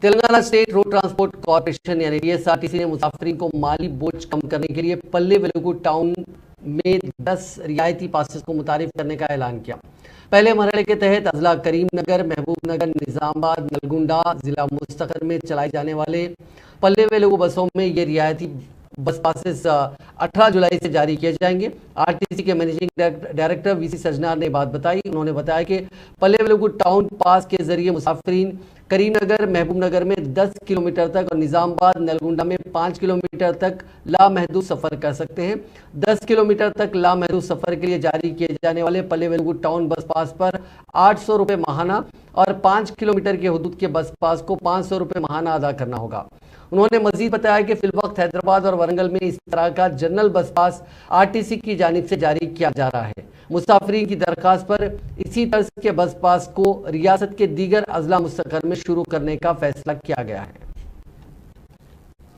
Telangana state road transport corporation یعنی TSRTC نے مسافرین کو مالی بوجھ کم کرنے کے لیے پلے ویلوگو ٹاؤن میں 10 رعایتی پاسز کو متعارف کرنے کا اعلان کیا۔ پہلے مرحلے کے تحت اضلاع کریم نگر، محبوب نگر، نظام آباد، نلگنڈا ضلع مستقر میں چلائے جانے والے پلے ویلوگو بسوں میں یہ رعایتی بس پاسز 18 جولائی سے جاری کیے جائیں گے۔ RTC کے مینیجنگ ڈائریکٹر VC سجنار نے بات بتائی۔ انہوں نے بتایا کہ پلے ویلوگو ٹاؤن پاس کے ذریعے مسافرین کریم نگر، محبوب نگر میں 10 کلومیٹر تک اور نظام آباد، نلگنڈا میں 5 کلومیٹر تک لامحدود سفر کر سکتے ہیں۔ 10 کلومیٹر تک لامحدود سفر کے لیے جاری کیے جانے والے پلے ویلوگو ٹاؤن بس پاس پر 800 روپے ماہانہ اور 5 کلومیٹر کے حدود کے بس پاس کو 500 روپے ماہانہ ادا کرنا ہوگا۔ انہوں نے مزید بتایا کہ فی الوقت حیدرآباد اور ورنگل میں اس طرح کا جنرل بس پاس RTC کی جانب سے جاری کیا جا رہا ہے۔ مسافرین کی درخواست پر اسی طرز کے بس پاس کو ریاست کے دیگر اضلاع مستقر میں شروع کرنے کا فیصلہ کیا گیا ہے۔